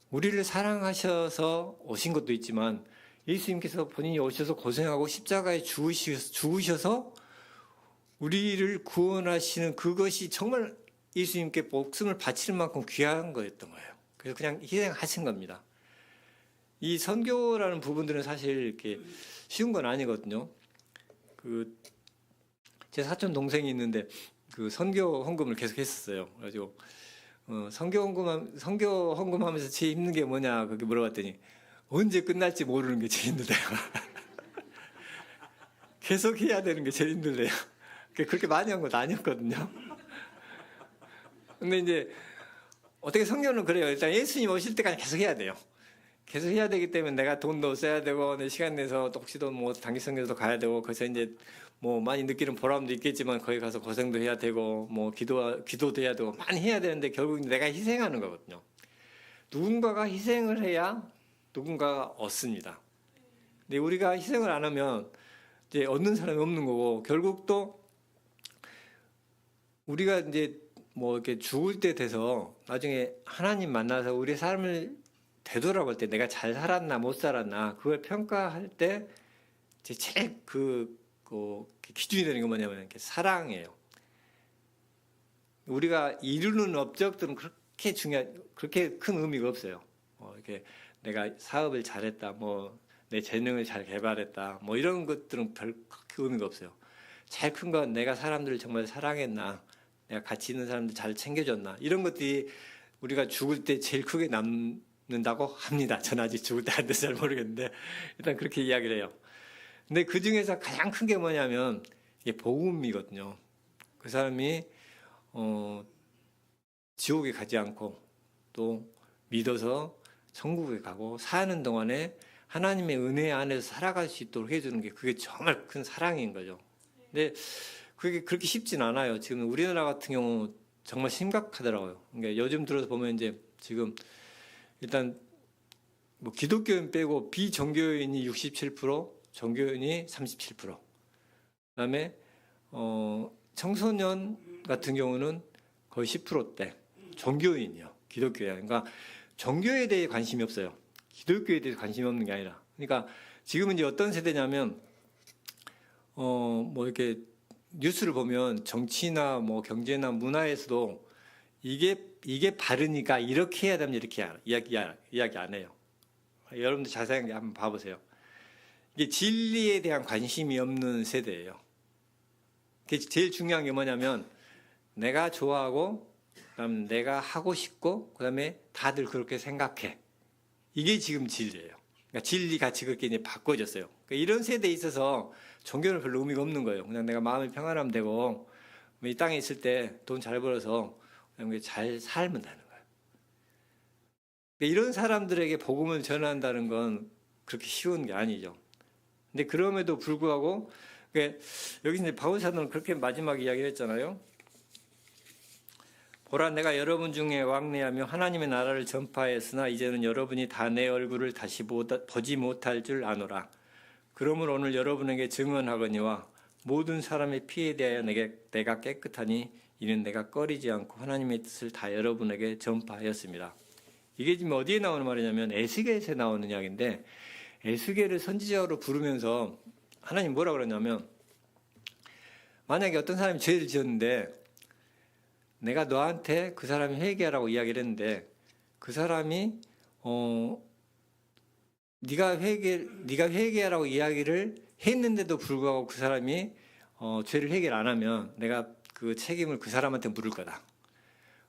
우리를 사랑하셔서 오신 것도 있지만 예수님께서 본인이 오셔서 고생하고 십자가에 죽으셔서 우리를 구원하시는 그것이 정말 예수님께 목숨을 바칠 만큼 귀한 거였던 거예요. 그래서 그냥 희생하신 겁니다. 이 선교라는 부분들은 사실 이렇게 쉬운 건 아니거든요. 제 사촌 동생이 있는데 그 선교 헌금을 계속 했었어요. 그래가지고 선교 헌금하면서 제일 힘든 게 뭐냐 그렇게 물어봤더니 언제 끝날지 모르는 게 제일 힘들대요. 계속 해야 되는 게 제일 힘들대요. 그렇게 많이 한 것도 아니었거든요. 근데 이제 어떻게 선교는 그래요. 일단 예수님 오실 때까지 계속 해야 돼요. 계속 해야 되기 때문에 내가 돈도 써야 되고 내 시간 내서 또 혹시 뭐 단기 선교도 가야 되고 그래서 이제 뭐 많이 느끼는 보람도 있겠지만 거기 가서 고생도 해야 되고 뭐 기도도 해야 되고 많이 해야 되는데 결국 내가 희생하는 거거든요. 누군가가 희생을 해야 누군가가 얻습니다. 근데 우리가 희생을 안 하면 이제 얻는 사람이 없는 거고 결국 또 우리가 이제 뭐 이렇게 죽을 때 돼서 나중에 하나님 만나서 우리의 삶을 되돌아볼 때 내가 잘 살았나 못 살았나 그걸 평가할 때 이제 제일 그 기준이 되는 건 뭐냐면 이렇게 사랑이에요. 우리가 이루는 업적들은 그렇게 큰 의미가 없어요. 이렇게 내가 사업을 잘했다, 뭐 내 재능을 잘 개발했다, 뭐 이런 것들은 별 그렇게 의미가 없어요. 제일 큰 건 내가 사람들을 정말 사랑했나, 내가 같이 있는 사람들 잘 챙겨줬나 이런 것들이 우리가 죽을 때 제일 크게 남는다고 합니다. 전 아직 죽을 때 안 돼서 잘 모르겠는데 일단 그렇게 이야기를 해요. 근데 그 중에서 가장 큰 게 뭐냐면 이게 복음이거든요. 그 사람이 지옥에 가지 않고 또 믿어서 천국에 가고 사는 동안에 하나님의 은혜 안에서 살아갈 수 있도록 해주는 게 그게 정말 큰 사랑인 거죠. 근데 그게 그렇게 쉽진 않아요. 지금 우리나라 같은 경우 정말 심각하더라고요. 그러니까 요즘 들어서 보면 이제 지금 일단 뭐 기독교인 빼고 비종교인이 67%, 종교인이 37%. 그다음에 청소년 같은 경우는 거의 10%대. 종교인이요. 기독교야. 그러니까 종교에 대해 관심이 없어요. 기독교에 대해서 관심이 없는 게 아니라. 그러니까 지금은 이제 어떤 세대냐면 뭐 이렇게 뉴스를 보면 정치나 뭐 경제나 문화에서도 이게 바르니까 이렇게 해야 되면 이렇게 이야기 안 해요. 여러분들 자세하게 한번 봐보세요. 이게 진리에 대한 관심이 없는 세대예요. 제일 중요한 게 뭐냐면 내가 좋아하고 그다음 내가 하고 싶고 그다음에 다들 그렇게 생각해. 이게 지금 진리예요. 그러니까 진리 가치 그렇게 이제 바꿔졌어요. 그러니까 이런 세대에 있어서 종교는 별로 의미가 없는 거예요. 그냥 내가 마음이 평안하면 되고 이 땅에 있을 때 돈 잘 벌어서 그냥 잘 살면 되는 거예요. 그러니까 이런 사람들에게 복음을 전한다는 건 그렇게 쉬운 게 아니죠. 근데 그럼에도 불구하고 여기 이제 바울 사도는 그렇게 마지막 이야기를 했잖아요. 보라 내가 여러분 중에 왕래하며 하나님의 나라를 전파했으나 이제는 여러분이 다 내 얼굴을 다시 보지 못할 줄 아노라. 그러므로 오늘 여러분에게 증언하거니와 모든 사람의 피에 대하여 내가 깨끗하니 이는 내가 꺼리지 않고 하나님의 뜻을 다 여러분에게 전파하였습니다. 이게 지금 어디에 나오는 말이냐면 에스겔에 나오는 이야기인데 에스겔을 선지자로 부르면서 하나님 뭐라 그러냐면 만약에 어떤 사람이 죄를 지었는데 내가 너한테 그 사람이 회개하라고 이야기를 했는데 그 사람이 네가 회개하라고 이야기를 했는데도 불구하고 그 사람이 죄를 해결 안 하면 내가 그 책임을 그 사람한테 물을 거다.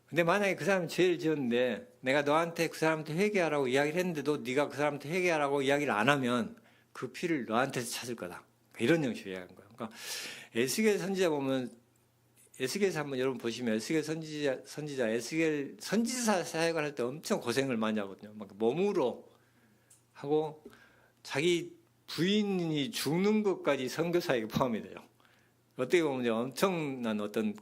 근데 만약에 그 사람이 죄를 지었는데 내가 너한테 그 사람한테 회개하라고 이야기를 했는데도 네가 그 사람한테 회개하라고 이야기를 안 하면 그 피를 너한테서 찾을 거다. 이런 형식으로 이야기한 거예요. 그러니까 에스겔 선지자 보면 에스겔에서 한번 여러분 보시면 에스겔 선지자 에스겔 선지자 사역을 할 때 엄청 고생을 많이 하거든요. 막 몸으로 하고 자기 부인이 죽는 것까지 선교 사역에 포함이 돼요. 어떻게 보면 엄청난 어떤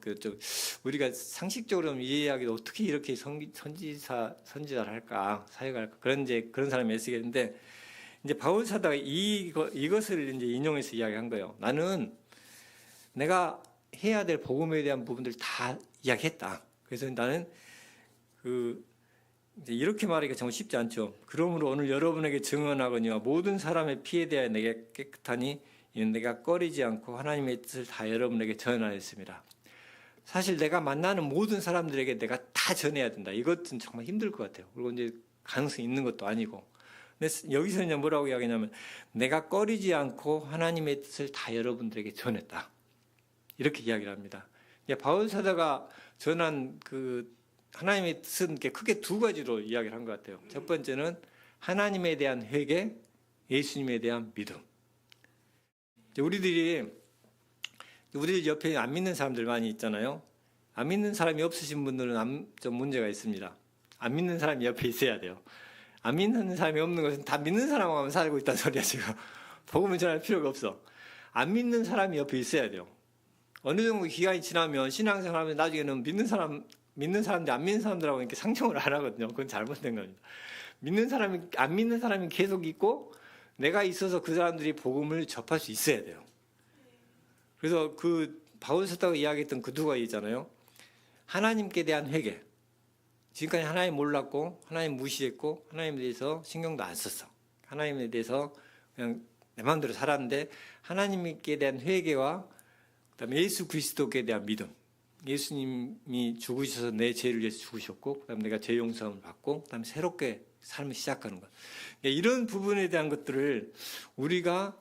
우리가 상식적으로 이해하기도 어떻게 이렇게 선지자를 할까 사역을 할까 그런 사람이 에스겔인데 이제 바울 사도가 이것을 이제 인용해서 이야기한 거예요. 나는 내가 해야 될 복음에 대한 부분들 다 이야기했다. 그래서 나는 이제 이렇게 말하기가 정말 쉽지 않죠. 그러므로 오늘 여러분에게 증언하거니와 모든 사람의 피에 대하여 내게 깨끗하니 이는 내가 꺼리지 않고 하나님의 뜻을 다 여러분에게 전하였습니다. 사실 내가 만나는 모든 사람들에게 내가 다 전해야 된다. 이것은 정말 힘들 것 같아요. 그리고 이제 가능성이 있는 것도 아니고. 근데 여기서 이제 뭐라고 이야기하냐면 내가 꺼리지 않고 하나님의 뜻을 다 여러분들에게 전했다. 이렇게 이야기를 합니다. 바울 사도가 전한 하나님의 뜻은 크게 두 가지로 이야기를 한 것 같아요. 첫 번째는 하나님에 대한 회개, 예수님에 대한 믿음. 우리들 옆에 안 믿는 사람들 많이 있잖아요. 안 믿는 사람이 없으신 분들은 좀 문제가 있습니다. 안 믿는 사람이 옆에 있어야 돼요. 안 믿는 사람이 없는 것은 다 믿는 사람만 살고 있다는 소리야 지금. 복음을 전할 필요가 없어. 안 믿는 사람이 옆에 있어야 돼요. 어느 정도 기간이 지나면 신앙생활하면 나중에는 믿는 사람들 안 믿는 사람들하고 이렇게 상종을 안 하거든요. 그건 잘못된 겁니다. 안 믿는 사람이 계속 있고 내가 있어서 그 사람들이 복음을 접할 수 있어야 돼요. 그래서 그 바울 사도가 이야기했던 그 두 가지 있잖아요. 하나님께 대한 회개. 지금까지 하나님 몰랐고 하나님 무시했고 하나님에 대해서 신경도 안 썼어. 하나님에 대해서 그냥 내 마음대로 살았는데 하나님께 대한 회개와 그다음에 예수 그리스도께 대한 믿음. 예수님이 죽으셔서 내 죄를 위해서 죽으셨고 그다음에 내가 죄 용서함을 받고 그다음에 새롭게 삶을 시작하는 것. 이런 부분에 대한 것들을 우리가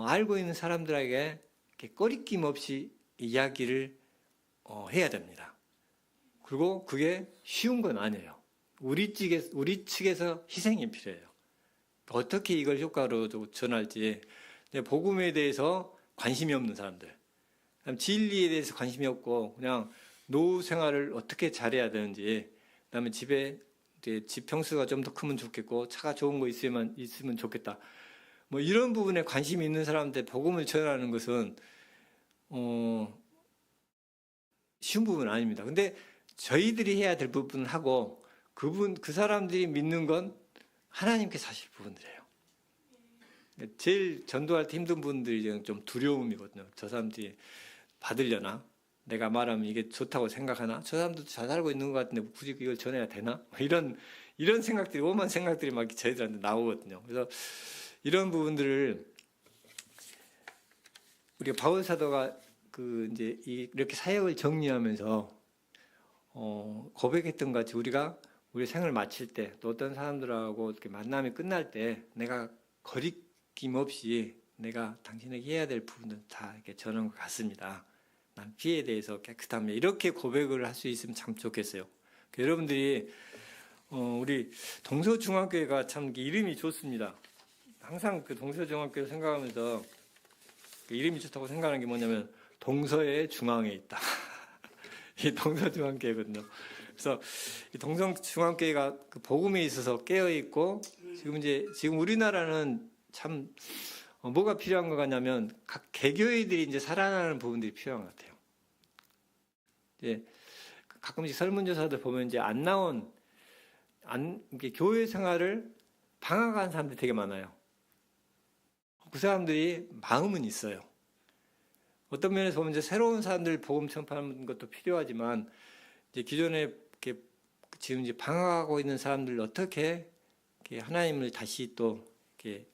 알고 있는 사람들에게 이렇게 꺼리낌 없이 이야기를 해야 됩니다. 그리고 그게 쉬운 건 아니에요. 우리 측에서 희생이 필요해요. 어떻게 이걸 효과로 전할지. 복음에 대해서 관심이 없는 사람들, 진리에 대해서 관심이 없고 그냥 노후 생활을 어떻게 잘해야 되는지, 그다음에 집에 이제 집 평수가 좀 더 크면 좋겠고 차가 좋은 거 있으면 좋겠다. 뭐 이런 부분에 관심이 있는 사람한테 복음을 전하는 것은 쉬운 부분은 아닙니다. 근데 저희들이 해야 될 부분은 하고 그 사람들이 믿는 건 하나님께 사실 부분들이에요. 제일 전도할 때 힘든 분들이 좀 두려움이거든요. 저 사람들이 받으려나? 내가 말하면 이게 좋다고 생각하나? 저 사람도 잘 살고 있는 것 같은데 굳이 이걸 전해야 되나? 이런 생각들이, 오만 생각들이 막 저희들한테 나오거든요. 그래서 이런 부분들을 우리가 바울 사도가 이제 이렇게 사역을 정리하면서 고백했던 것 같이 우리가 우리 생을 마칠 때 또 어떤 사람들하고 이렇게 만남이 끝날 때 내가 거리낌 없이 내가 당신에게 해야 될 부분은 다 이렇게 전한 것 같습니다. 난 피에 대해서 깨끗하며 이렇게 고백을 할 수 있으면 참 좋겠어요. 여러분들이 우리 동서중앙교회가 참 이름이 좋습니다. 항상 그 동서중앙교회 생각하면서 그 이름이 좋다고 생각하는 게 뭐냐면 동서의 중앙에 있다. 이 동서중앙교회거든요. 그래서 이 동서중앙교회가 그 복음에 있어서 깨어 있고 지금 우리나라는 참 뭐가 필요한 것 같냐면 각 개교회들이 이제 살아나는 부분들이 필요한 것 같아요. 이제 가끔씩 설문조사들 보면 이제 이렇게 교회 생활을 방황한 사람들이 되게 많아요. 그 사람들이 마음은 있어요. 어떤 면에서 보면 이제 새로운 사람들 복음 전파하는 것도 필요하지만 이제 기존에 이렇게 지금 이제 방황하고 있는 사람들 어떻게 이렇게 하나님을 다시 또 이렇게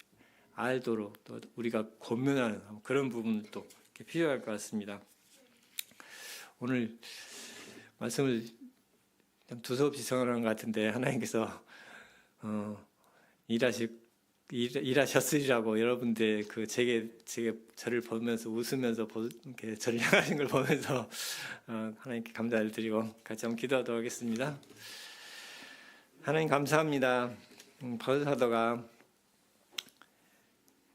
알도록 또 우리가 권면하는 그런 부분도 필요할 것 같습니다. 오늘 말씀을 좀 두서없이 전하는 것 같은데 하나님께서 일하셨으리라고 여러분들 제게 저를 보면서 웃으면서 이렇게 저를 향하신 걸 보면서 하나님께 감사를 드리고 같이 한번 기도하도록 하겠습니다. 하나님 감사합니다. 바울 사도가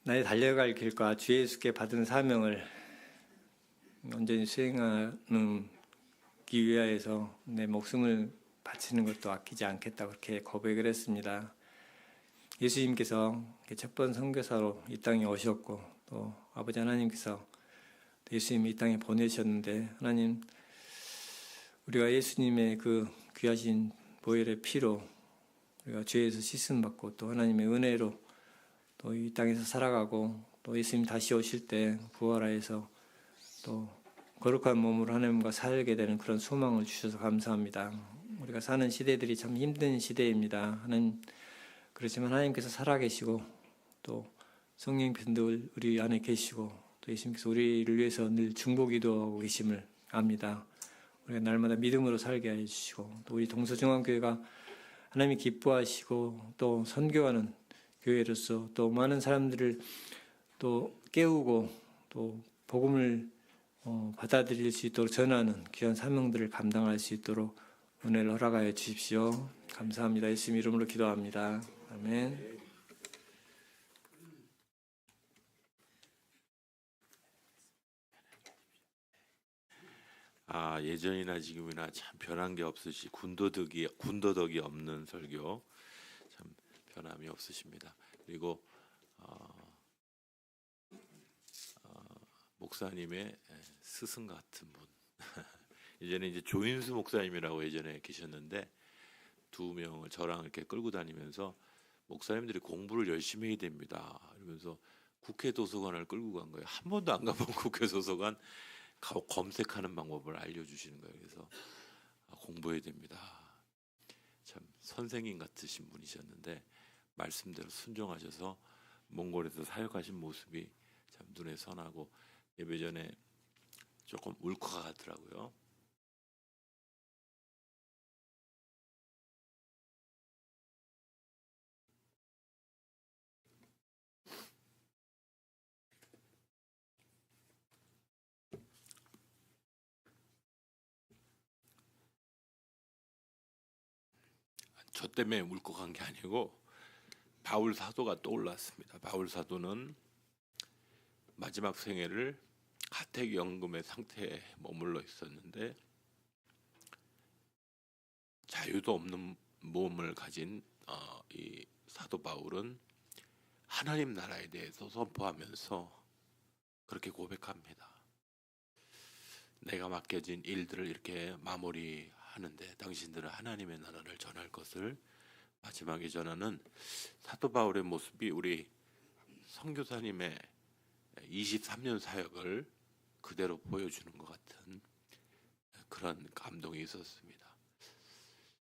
나의 달려갈 길과 주 예수께 받은 사명을 온전히 수행하기 위하여서 내 목숨을 바치는 것도 아끼지 않겠다 그렇게 고백을 했습니다. 예수님께서 첫 번 선교사로 이 땅에 오셨고 또 아버지 하나님께서 예수님이 이 땅에 보내셨는데 하나님 우리가 예수님의 그 귀하신 보혈의 피로 우리가 죄에서 씻음 받고 또 하나님의 은혜로 또 이 땅에서 살아가고 또 예수님 다시 오실 때 부활하여서 또 거룩한 몸으로 하나님과 살게 되는 그런 소망을 주셔서 감사합니다. 우리가 사는 시대들이 참 힘든 시대입니다. 하나님 그렇지만 하나님께서 살아계시고 또 성령님께서 우리 안에 계시고 또 예수님께서 우리를 위해서 늘 중보기도하고 계심을 압니다. 우리가 날마다 믿음으로 살게 하여 주시고 또 우리 동서중앙교회가 하나님이 기뻐하시고 또 선교하는 교회로서 또 많은 사람들을 또 깨우고 또 복음을 받아들일 수 있도록 전하는 귀한 사명들을 감당할 수 있도록 은혜를 허락하여 주십시오. 감사합니다. 예수님 이름으로 기도합니다. 아멘. 예전이나 지금이나 참 변한 게 없으시 군더더기 없는 설교 참 사람이 없으십니다. 그리고 목사님의 스승 같은 분. 예전에 이제 조인수 목사님이라고 예전에 계셨는데 두 명을 저랑 이렇게 끌고 다니면서 목사님들이 공부를 열심히 해야 됩니다. 이러면서 국회 도서관을 끌고 간 거예요. 한 번도 안 가본 국회 도서관 검색하는 방법을 알려주시는 거예요. 그래서 공부해야 됩니다. 참 선생님 같으신 분이셨는데 말씀대로 순종하셔서 몽골에서 사역하신 모습이 참 눈에 선하고 예배 전에 조금 울컥하더라고요. 저 때문에 울컥한 게 아니고 바울 사도가 떠올랐습니다. 바울 사도는 마지막 생애를 가택연금의 상태에 머물러 있었는데 자유도 없는 몸을 가진 이 사도 바울은 하나님 나라에 대해서 선포하면서 그렇게 고백합니다. 내가 맡겨진 일들을 이렇게 마무리하는데 당신들은 하나님의 나라를 전할 것을 마지막에 전하는 사도 바울의 모습이 우리 선교사님의 23년 사역을 그대로 보여주는 것 같은 그런 감동이 있었습니다.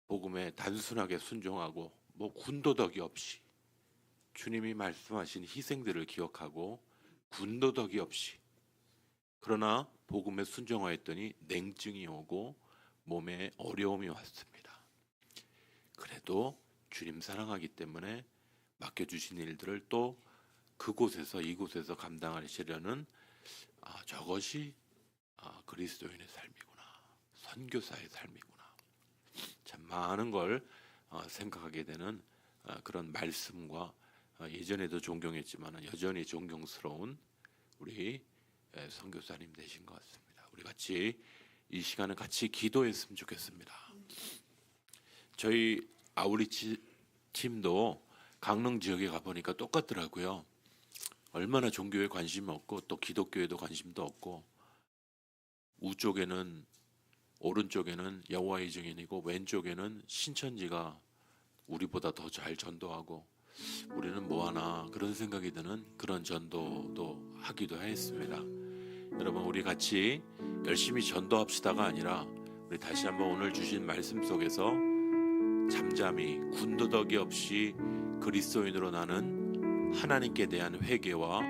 복음에 단순하게 순종하고 군더더기 없이 주님이 말씀하신 희생들을 기억하고 군더더기 없이 그러나 복음에 순종하였더니 냉증이 오고 몸에 어려움이 왔습니다. 그래도 주님 사랑하기 때문에 맡겨주신 일들을 또 그곳에서 이곳에서 감당하시려는 저것이 그리스도인의 삶이구나, 선교사의 삶이구나. 참 많은 걸 생각하게 되는 그런 말씀과 예전에도 존경했지만 여전히 존경스러운 우리 선교사님 되신 것 같습니다. 우리 같이 이 시간을 같이 기도했으면 좋겠습니다. 저희 아우리치 팀도 강릉 지역에 가보니까 똑같더라고요. 얼마나 종교에 관심이 없고 또 기독교에도 관심도 없고 우쪽에는 오른쪽에는 여호와의 증인이고 왼쪽에는 신천지가 우리보다 더 잘 전도하고 우리는 뭐하나 그런 생각이 드는 그런 전도도 하기도 했습니다. 여러분 우리 같이 열심히 전도합시다가 아니라 우리 다시 한번 오늘 주신 말씀 속에서 잠잠히 군더더기 없이 그리스도인으로 나는 하나님께 대한 회개와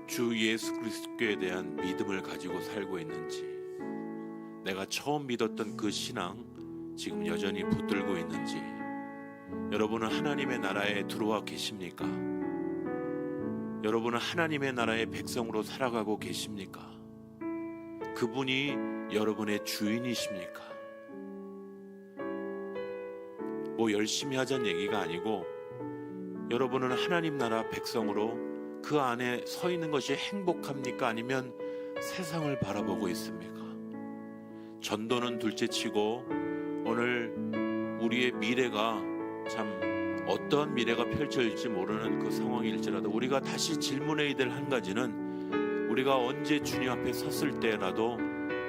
주 예수 그리스도에 대한 믿음을 가지고 살고 있는지, 내가 처음 믿었던 그 신앙 지금 여전히 붙들고 있는지, 여러분은 하나님의 나라에 들어와 계십니까? 여러분은 하나님의 나라의 백성으로 살아가고 계십니까? 그분이 여러분의 주인이십니까? 열심히 하자는 얘기가 아니고 여러분은 하나님 나라 백성으로 그 안에 서 있는 것이 행복합니까? 아니면 세상을 바라보고 있습니까? 전도는 둘째치고 오늘 우리의 미래가 참 어떤 미래가 펼쳐질지 모르는 그 상황일지라도 우리가 다시 질문해야 될 한 가지는 우리가 언제 주님 앞에 섰을 때라도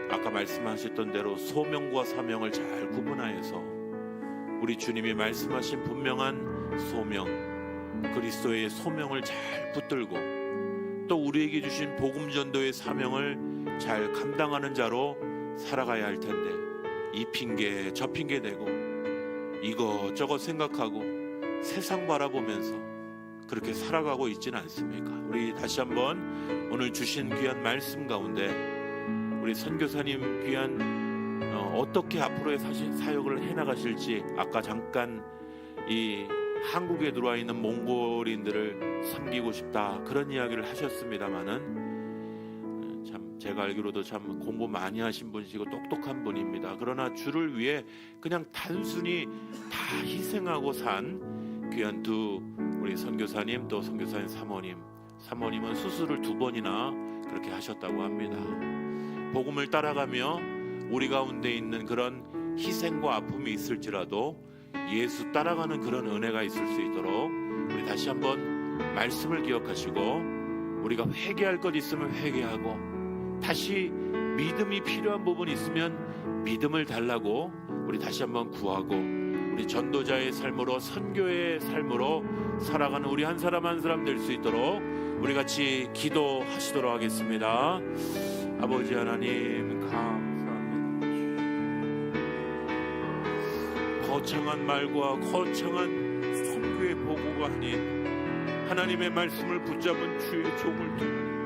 아까 말씀하셨던 대로 소명과 사명을 잘 구분하여서 우리 주님이 말씀하신 분명한 소명, 그리스도의 소명을 잘 붙들고 또 우리에게 주신 복음 전도의 사명을 잘 감당하는 자로 살아가야 할 텐데 이 핑계 저 핑계 대고 이것저것 생각하고 세상 바라보면서 그렇게 살아가고 있지는 않습니까? 우리 다시 한번 오늘 주신 귀한 말씀 가운데 우리 선교사님 귀한 어떻게 앞으로의 사역을 해나가실지 아까 잠깐 이 한국에 들어와 있는 몽골인들을 섬기고 싶다 그런 이야기를 하셨습니다마는 참 제가 알기로도 참 공부 많이 하신 분이시고 똑똑한 분입니다. 그러나 주를 위해 그냥 단순히 다 희생하고 산 귀한 두 우리 선교사님 또 선교사님 사모님은 수술을 2번이나 그렇게 하셨다고 합니다. 복음을 따라가며 우리 가운데 있는 그런 희생과 아픔이 있을지라도 예수 따라가는 그런 은혜가 있을 수 있도록 우리 다시 한번 말씀을 기억하시고, 우리가 회개할 것 있으면 회개하고, 다시 믿음이 필요한 부분이 있으면 믿음을 달라고 우리 다시 한번 구하고, 우리 전도자의 삶으로, 선교의 삶으로 살아가는 우리 한 사람 한 사람 될 수 있도록 우리 같이 기도하시도록 하겠습니다. 아버지 하나님, 감사합니다. 거창한 말과 거창한 선교의 보고가 아닌 하나님의 말씀을 붙잡은 주의 종을 통해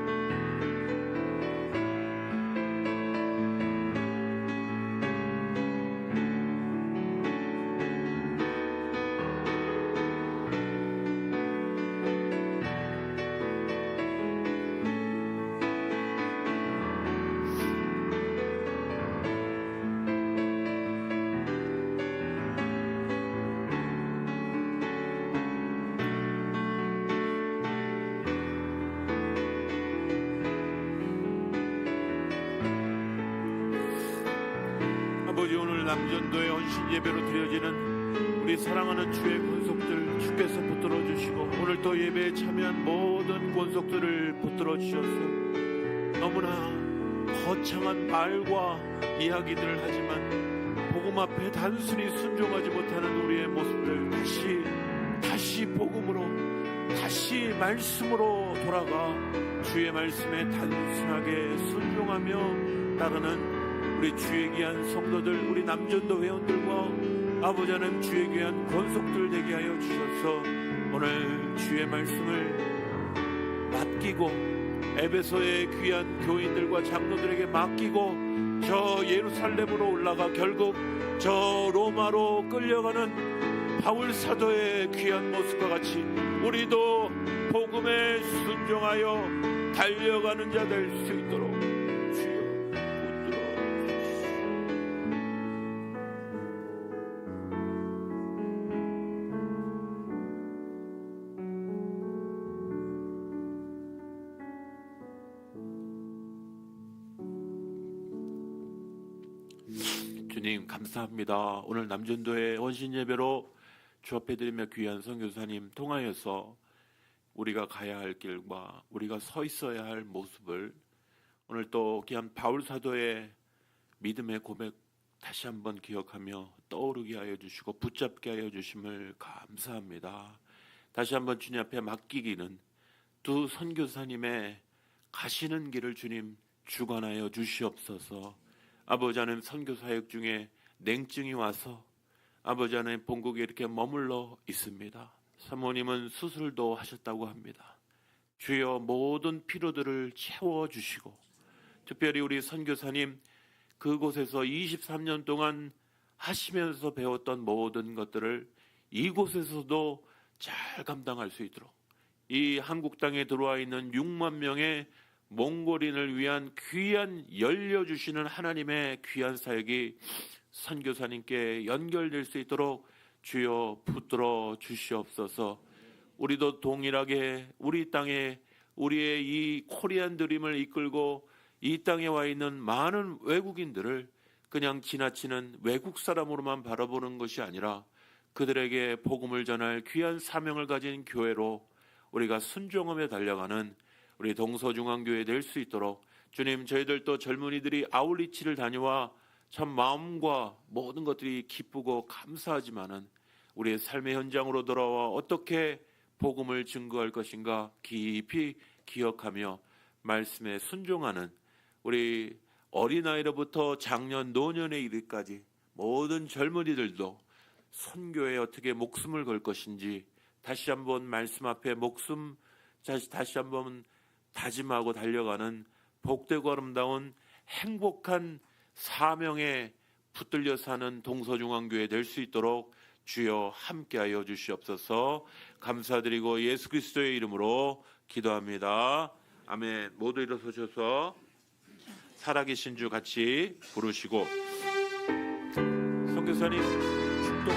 아버지, 오늘 남전도의 헌신 예배로 드려지는 우리 사랑하는 주의 권속들 주께서 붙들어 주시고, 오늘 또 예배에 참여한 모든 권속들을 붙들어 주셔서 너무나 거창한 말과 이야기들을 하지만 복음 앞에 단순히 순종하지 못하는 우리의 모습들 다시 복음으로, 다시 말씀으로 돌아가 주의 말씀에 단순하게 순종하며 따르는 우리 주의 귀한 성도들, 우리 남전도 회원들과 아버지 하나님 주의 귀한 권속들 되게 하여 주셔서 오늘 주의 말씀을 맡기고 에베소의 귀한 교인들과 장로들에게 맡기고 저 예루살렘으로 올라가 결국 저 로마로 끌려가는 바울 사도의 귀한 모습과 같이 우리도 복음에 순종하여 달려가는 자 될 수 있도록 주여 주님 감사합니다. 오늘 남전도의 헌신 예배로 주 앞에 드리며 귀한 선교사님 통하여서 우리가 가야 할 길과 우리가 서 있어야 할 모습을 오늘 또 귀한 바울 사도의 믿음의 고백 다시 한번 기억하며 떠오르게 하여 주시고 붙잡게 하여 주심을 감사합니다. 다시 한번 주님 앞에 맡기기는 두 선교사님의 가시는 길을 주님 주관하여 주시옵소서. 아버지 하나님, 선교 사역 중에 냉증이 와서 아버지 하나님 본국에 이렇게 머물러 있습니다. 사모님은 수술도 하셨다고 합니다. 주여 모든 피로들을 채워주시고, 특별히 우리 선교사님 그곳에서 23년 동안 하시면서 배웠던 모든 것들을 이곳에서도 잘 감당할 수 있도록 이 한국 땅에 들어와 있는 6만 명의 몽골인을 위한 귀한 열려주시는 하나님의 귀한 사역이 선교사님께 연결될 수 있도록 주여 붙들어 주시옵소서. 우리도 동일하게 우리 땅에 우리의 이 코리안 드림을 이끌고 이 땅에 와 있는 많은 외국인들을 그냥 지나치는 외국 사람으로만 바라보는 것이 아니라 그들에게 복음을 전할 귀한 사명을 가진 교회로 우리가 순종하며 달려가는 우리 동서중앙교회 될 수 있도록 주님, 저희들도 젊은이들이 아울리치를 다녀와 참 마음과 모든 것들이 기쁘고 감사하지만은 우리의 삶의 현장으로 돌아와 어떻게 복음을 증거할 것인가 깊이 기억하며 말씀에 순종하는 우리 어린아이로부터 장년 노년에 이르기까지 모든 젊은이들도 선교에 어떻게 목숨을 걸 것인지 다시 한번 말씀 앞에 목숨 다시 한번 다짐하고 달려가는 복되고 아름다운 행복한 사명에 붙들려 사는 동서중앙교회 될 수 있도록 주여 함께하여 주시옵소서. 감사드리고 예수 그리스도의 이름으로 기도합니다. 아멘. 모두 일어서셔서 살아계신 주 같이 부르시고 선교사님 축도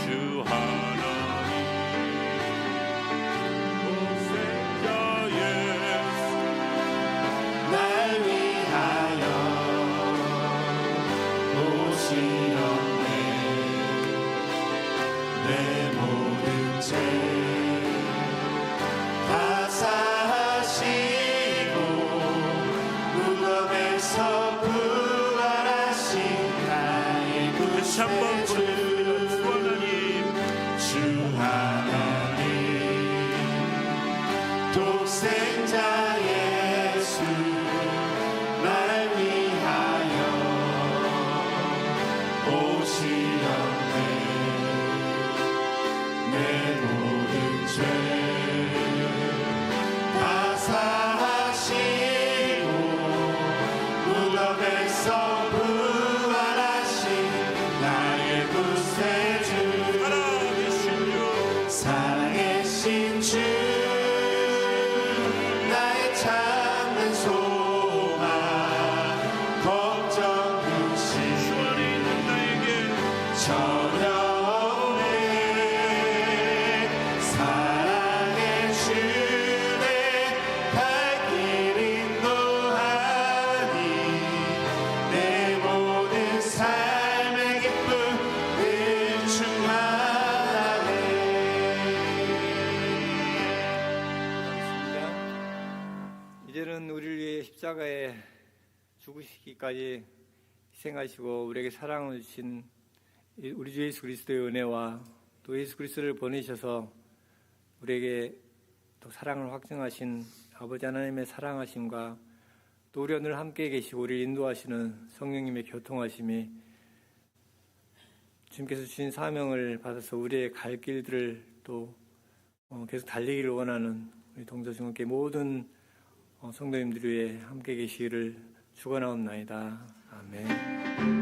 주 하나님 독생자 예수 날 위하여 다시 한번 부르겠습니다. 주 하나님, 독생자 예수 날 위하여 오시었네. 내 모든 죄 다 사하시고 무덤에서 부활하신 나의 구세주 살아계신 주 나의 참된 소망 걱정 근심 전혀 없네. 사랑의 주내 갈 길 인도하니 내 모든 삶의 기쁨 늘 충만하네. 이제는 우리를 위해 십자가에 죽으시기까지 희생하시고 우리에게 사랑을 주신 우리 주 예수 그리스도의 은혜와 또 예수 그리스도를 보내셔서 우리에게 또 사랑을 확증하신 아버지 하나님의 사랑하심과 또 우리와 늘 함께 계시고 우리를 인도하시는 성령님의 교통하심이 주님께서 주신 사명을 받아서 우리의 갈 길들을 또 계속 달리기를 원하는 우리 동서 중학교 모든 성도님들 위해 함께 계시기를 축원하옵나이다. 아멘.